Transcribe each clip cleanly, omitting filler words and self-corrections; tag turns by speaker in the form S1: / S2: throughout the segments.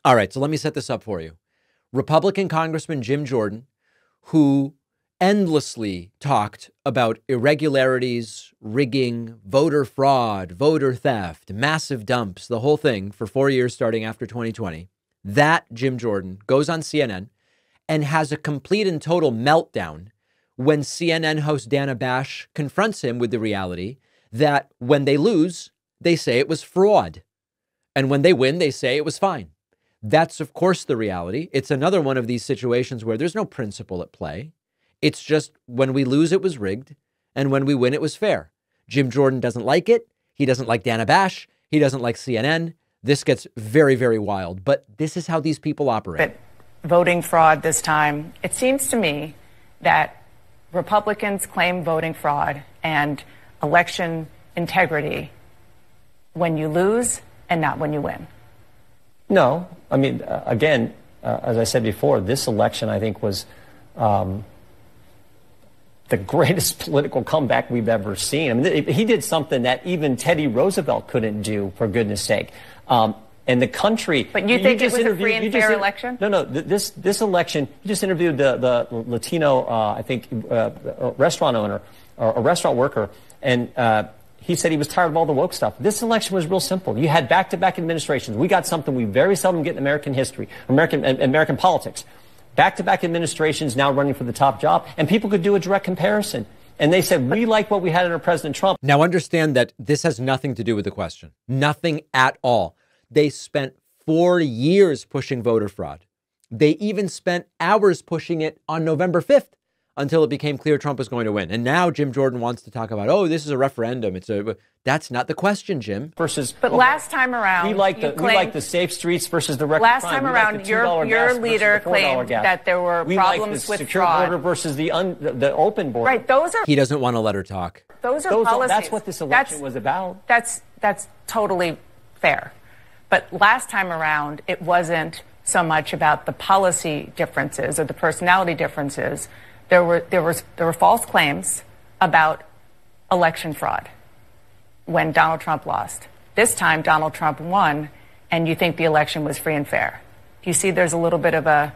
S1: All right, so let me set this up for you. Republican Congressman Jim Jordan, who endlessly talked about irregularities, rigging, voter fraud, voter theft, massive dumps, the whole thing for 4 years starting after 2020. That Jim Jordan goes on CNN and has a complete and total meltdown when CNN host Dana Bash confronts him with the reality that when they lose, they say it was fraud. And when they win, they say it was fine. That's, of course, the reality. It's another one of these situations where there's no principle at play. It's just when we lose, it was rigged. And when we win, it was fair. Jim Jordan doesn't like it. He doesn't like Dana Bash. He doesn't like CNN. This gets very, very wild. But this is how these people operate.
S2: But voting fraud this time, it seems to me that Republicans claim voting fraud and election integrity when you lose and not when you win.
S3: No, I mean, again, as I said before, this election, I think, was the greatest political comeback we've ever seen. I mean, he did something that even Teddy Roosevelt couldn't do, for goodness sake. And the country.
S2: But you think it was a free and fair election?
S3: No. This election, you just interviewed the Latino, I think, restaurant owner or a restaurant worker, and he said he was tired of all the woke stuff. This election was real simple. You had back-to-back administrations. We got something we very seldom get in American history, American politics. Back-to-back administrations now running for the top job, and people could do a direct comparison. And they said, we like what we had under President Trump.
S1: Now understand that this has nothing to do with the question. Nothing at all. They spent 4 years pushing voter fraud. They even spent hours pushing it on November 5th. Until it became clear Trump was going to win. And now Jim Jordan wants to talk about, oh, this is a referendum. That's not the question, Jim.
S2: But last time around,
S3: we like the safe streets versus the record
S2: last
S3: crime.
S2: time around, your leader claimed that there were problems with
S3: secure
S2: fraud.
S3: border versus the open border.
S2: Right, those are.
S1: He doesn't want to let her talk.
S2: Those are policies.
S3: That's what this election was about.
S2: That's totally fair. But last time around, it wasn't so much about the policy differences or the personality differences. There were false claims about election fraud when Donald Trump lost. This time, Donald Trump won, and you think the election was free and fair. Do you see there's a little bit of a...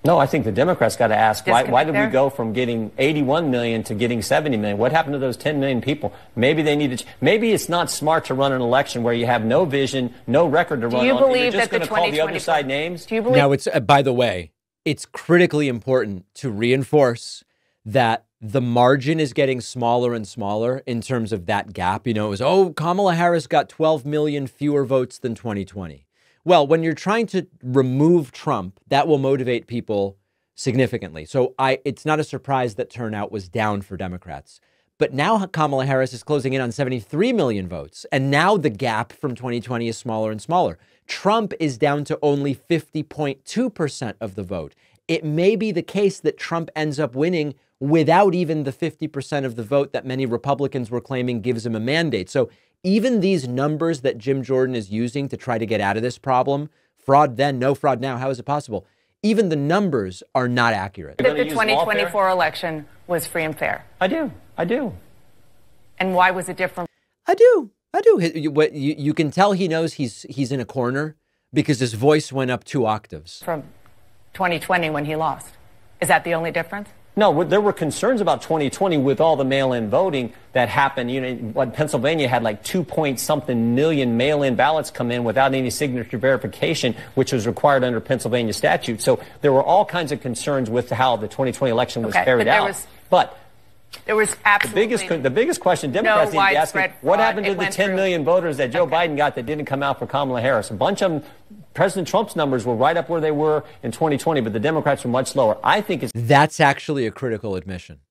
S3: No, I think the Democrats got to ask, why did we go from getting 81 million to getting 70 million? What happened to those 10 million people? Maybe they need to... Maybe it's not smart to run an election where you have no vision, no record to run on.
S2: Do you believe
S3: You're just
S2: that the
S3: going to call the other side names?
S2: Do you believe...
S1: Now, it's by the way, it's critically important to reinforce that the margin is getting smaller and smaller in terms of that gap. You know, it was, Kamala Harris got 12 million fewer votes than 2020. Well, when you're trying to remove Trump, that will motivate people significantly. So it's not a surprise that turnout was down for Democrats. But now Kamala Harris is closing in on 73 million votes. And now the gap from 2020 is smaller and smaller. Trump is down to only 50.2% of the vote. It may be the case that Trump ends up winning without even the 50% of the vote that many Republicans were claiming gives him a mandate. So even these numbers that Jim Jordan is using to try to get out of this problem, fraud then, no fraud now, how is it possible? Even the numbers are not accurate.
S2: That the 2024 election was free and fair.
S3: I do.
S2: And why was it different?
S1: I do. You can tell he knows he's in a corner because his voice went up 2 octaves.
S2: From 2020 when he lost. Is that the only difference?
S3: No, there were concerns about 2020 with all the mail-in voting that happened. You know, Pennsylvania had like 2-point-something million mail-in ballots come in without any signature verification, which was required under Pennsylvania statute. So there were all kinds of concerns with how the 2020 election was carried out.
S2: There was absolutely
S3: the biggest question Democrats need to be asking, what happened to the 10 million voters that Joe Biden got that didn't come out for Kamala Harris? A bunch of them, President Trump's numbers were right up where they were in 2020, but the Democrats were much lower. I think
S1: that's actually a critical admission.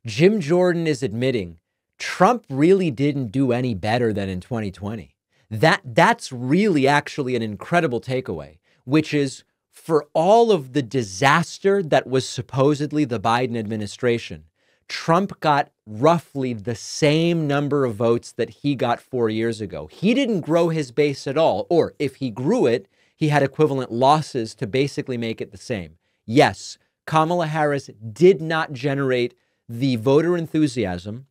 S1: Jim Jordan is admitting Trump really didn't do any better than in 2020. That's really actually an incredible takeaway, which is for all of the disaster that was supposedly the Biden administration, Trump got roughly the same number of votes that he got 4 years ago. He didn't grow his base at all, or if he grew it, he had equivalent losses to basically make it the same. Yes, Kamala Harris did not generate the voter enthusiasm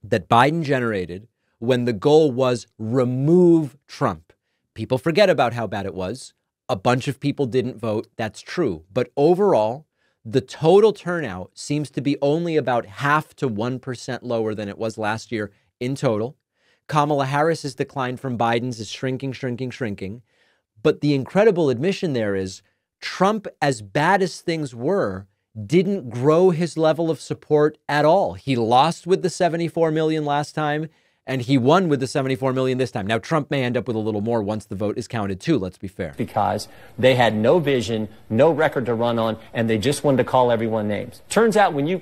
S1: that Biden generated when the goal was remove Trump. People forget about how bad it was. A bunch of people didn't vote. That's true. But overall, the total turnout seems to be only about 0.5 to 1% lower than it was last year in total. Kamala Harris's decline from Biden's is shrinking, shrinking, shrinking. But the incredible admission there is Trump, as bad as things were, didn't grow his level of support at all. He lost with the 74 million last time, and he won with the 74 million this time. Now, Trump may end up with a little more once the vote is counted too, let's be fair.
S3: Because they had no vision, no record to run on, and they just wanted to call everyone names. Turns out when you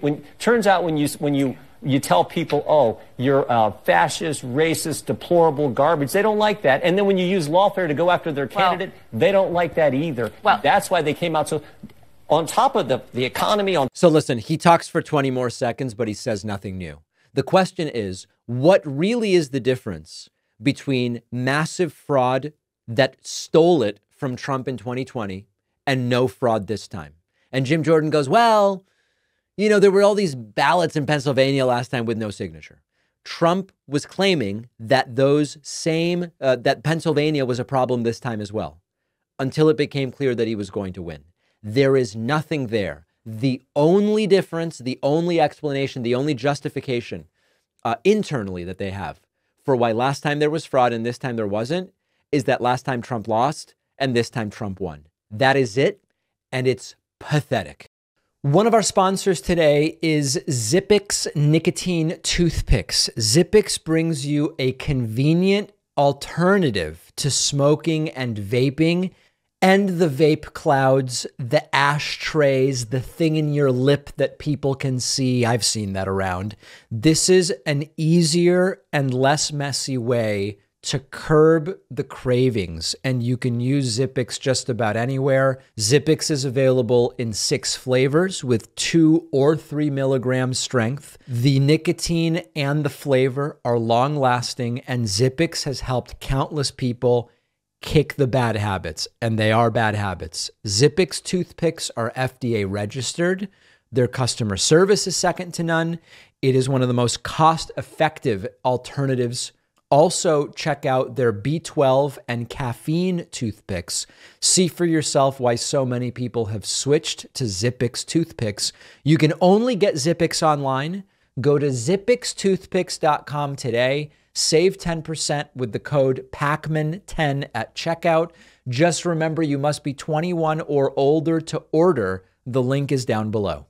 S3: tell people, oh, you're fascist, racist, deplorable garbage, they don't like that. And then when you use lawfare to go after their candidate, they don't like that either. Well, that's why they came out so... On top of the economy...
S1: So listen, he talks for 20 more seconds, but he says nothing new. The question is, what really is the difference between massive fraud that stole it from Trump in 2020 and no fraud this time? And Jim Jordan goes, well, you know, there were all these ballots in Pennsylvania last time with no signature. Trump was claiming that that Pennsylvania was a problem this time as well, until it became clear that he was going to win. There is nothing there. The only difference, the only explanation, the only justification internally that they have for why last time there was fraud and this time there wasn't is that last time Trump lost and this time Trump won. That is it, and it's pathetic. One of our sponsors today is Zippix Nicotine Toothpicks. Zippix brings you a convenient alternative to smoking and vaping. And the vape clouds, the ashtrays, the thing in your lip that people can see. I've seen that around. This is an easier and less messy way to curb the cravings. And you can use Zippix just about anywhere. Zippix is available in 6 flavors with 2 or 3 milligram strength. The nicotine and the flavor are long lasting, and Zippix has helped countless people kick the bad habits, and they are bad habits. Zippix toothpicks are FDA registered. Their customer service is second to none. It is one of the most cost-effective alternatives. Also, check out their B12 and caffeine toothpicks. See for yourself why so many people have switched to Zippix toothpicks. You can only get Zippix online. Go to zippixtoothpicks.com today. Save 10% with the code PACMAN10 at checkout. Just remember, you must be 21 or older to order. The link is down below.